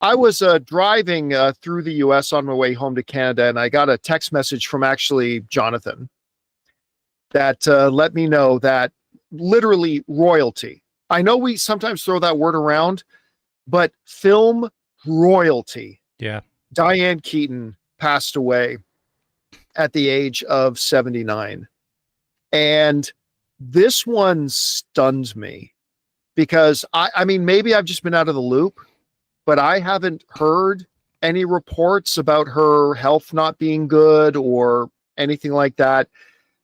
I was driving through the U.S. on my way home to Canada, and I got a text message from actually Jonathan that let me know that literally royalty. I know we sometimes throw that word around, but film royalty. Yeah. Diane Keaton passed away at the age of 79. And this one stunned me because I mean, maybe I've just been out of the loop, but I haven't heard any reports about her health not being good or anything like that.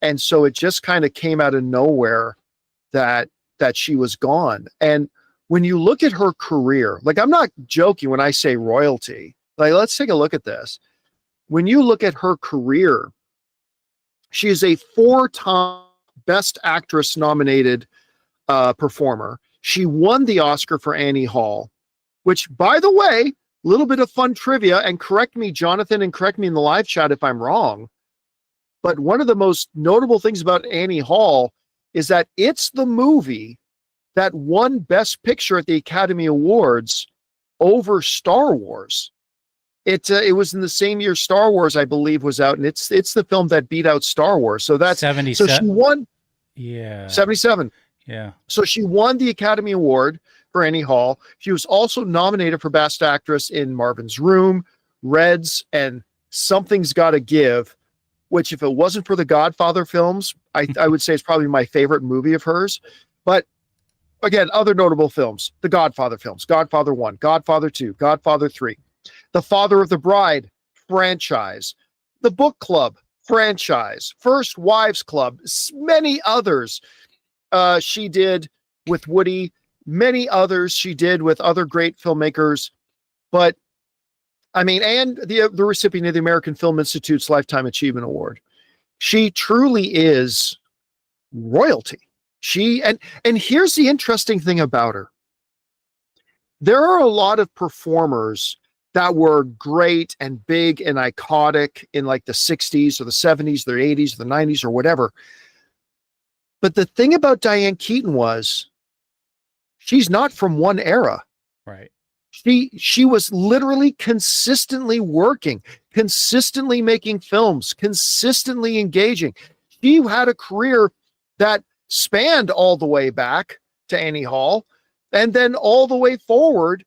And so it just kind of came out of nowhere that she was gone. And when you look at her career, like I'm not joking when I say royalty, like let's take a look at this. When you look at her career, she is a 4-time Best Actress nominated performer. She won the Oscar for Annie Hall, which, by the way, a little bit of fun trivia, and correct me, Jonathan, and correct me in the live chat if I'm wrong, but one of the most notable things about Annie Hall is that it's the movie that won Best Picture at the Academy Awards over Star Wars. It was in the same year Star Wars, I believe, was out, and it's the film that beat out Star Wars. So that's 77. So she won. Yeah. 77. Yeah. So she won the Academy Award for Annie Hall. She was also nominated for Best Actress in Marvin's Room, Reds, and Something's Gotta Give, which if it wasn't for the Godfather films, I would say it's probably my favorite movie of hers. But again, other notable films, the Godfather films, Godfather 1, Godfather 2, Godfather 3, The Father of the Bride franchise, The Book Club franchise, First Wives Club, many others she did with Woody, many others she did with other great filmmakers. But I mean, and the recipient of the American Film Institute's Lifetime Achievement Award. She truly is royalty. And here's the interesting thing about her. There are a lot of performers that were great and big and iconic in like the 60s or the 70s, the 80s, or the 90s, or whatever. But the thing about Diane Keaton was she's not from one era. Right. She was literally consistently working, consistently making films, consistently engaging. She had a career that spanned all the way back to Annie Hall and then all the way forward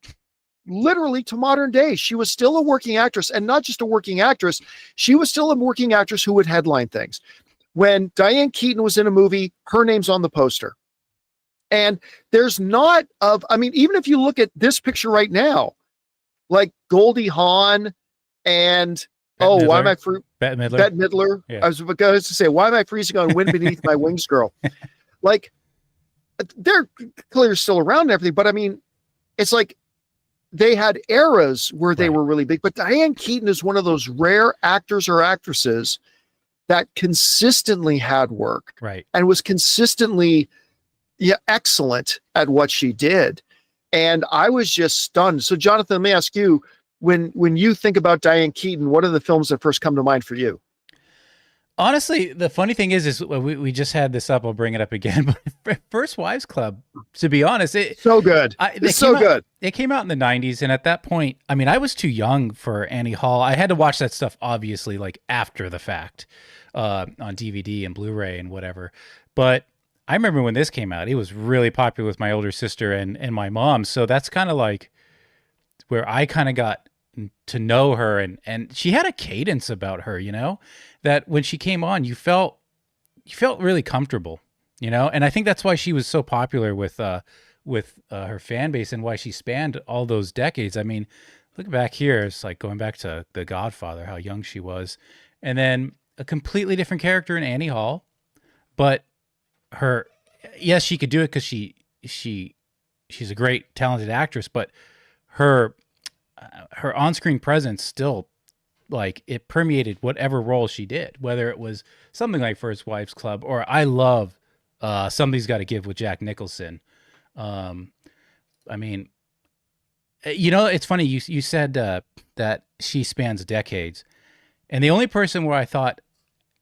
literally to modern day. She was still a working actress, and not just a working actress. She was still a working actress who would headline things. When Diane Keaton was in a movie, her name's on the poster. And there's not of, I mean, even if you look at this picture right now, like Goldie Hawn and, Bette Midler. why am I Bette Midler. Bette Midler. Yeah. I was going to say, why am I freezing on Wind Beneath My Wings, girl? Like, they're clearly still around and everything, but I mean, it's like they had eras where they were really big. But Diane Keaton is one of those rare actors or actresses that consistently had work, right, and was consistently excellent at what she did. And I was just stunned. So Jonathan, let me ask you, when you think about Diane Keaton, what are the films that first come to mind for you? Honestly, the funny thing is we just had this up. I'll bring it up again. But First Wives Club, to be honest, so good. It's so good. It came out in the 90s. And at that point, I mean, I was too young for Annie Hall. I had to watch that stuff, obviously, like after the fact, on DVD and Blu-ray and whatever. But I remember when this came out, it was really popular with my older sister and my mom. So that's kind of like where I kind of got to know her. And she had a cadence about her, you know, that when she came on, you felt really comfortable, you know? And I think that's why she was so popular with her fan base and why she spanned all those decades. I mean, look back here, it's like going back to The Godfather, how young she was. And then a completely different character in Annie Hall, but yes, she could do it because she's a great talented actress, but her on-screen presence still, like, it permeated whatever role she did, whether it was something like First Wives Club or I love Somebody's Got to Give with Jack Nicholson. I mean, you know, it's funny you said that she spans decades, and the only person where I thought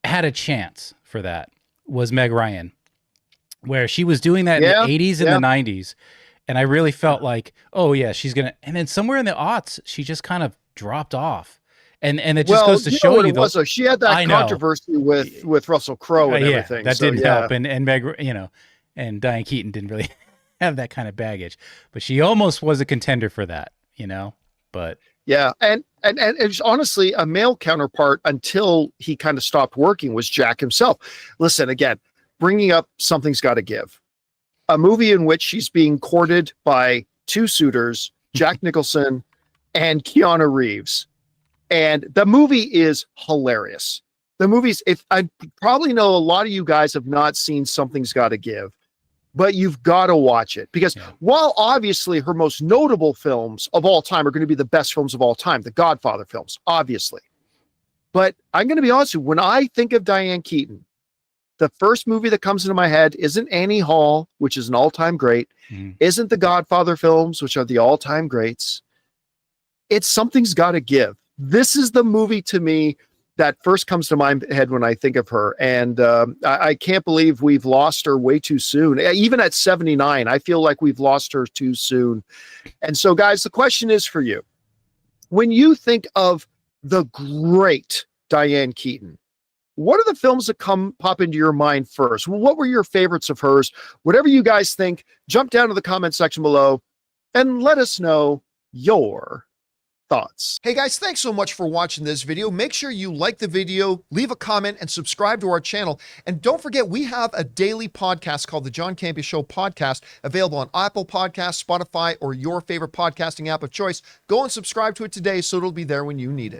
had a chance for that was Meg Ryan, where she was doing that in the 80s and the 90s. And I really felt like, oh yeah, she's gonna. And then somewhere in the aughts, she just kind of dropped off. And it just goes to show what you it was. So she had that I know. controversy with Russell Crowe and everything. That so, didn't help. And Meg, and Diane Keaton didn't really have that kind of baggage, but she almost was a contender for that, but yeah. And it's honestly a male counterpart until he kind of stopped working was Jack himself. Listen, again, bringing up Something's Gotta Give, a movie in which she's being courted by two suitors, Jack Nicholson and Keanu Reeves. And the movie is hilarious. The movie's, if I probably know a lot of you guys have not seen Something's Gotta Give, but you've got to watch it because while obviously her most notable films of all time are going to be the best films of all time, the Godfather films, obviously. But I'm going to be honest with you, when I think of Diane Keaton, the first movie that comes into my head isn't Annie Hall, which is an all-time great, isn't the Godfather films, which are the all-time greats. It's Something's Gotta Give. This is the movie to me that first comes to my head when I think of her. And I can't believe we've lost her way too soon. Even at 79, I feel like we've lost her too soon. And so, guys, the question is for you. When you think of the great Diane Keaton, what are the films that pop into your mind first? What were your favorites of hers? Whatever you guys think, jump down to the comment section below and let us know your thoughts. Hey guys, thanks so much for watching this video. Make sure you like the video, leave a comment, and subscribe to our channel. And don't forget, we have a daily podcast called the John Campea Show podcast, available on Apple Podcasts, Spotify, or your favorite podcasting app of choice. Go and subscribe to it today so it'll be there when you need it.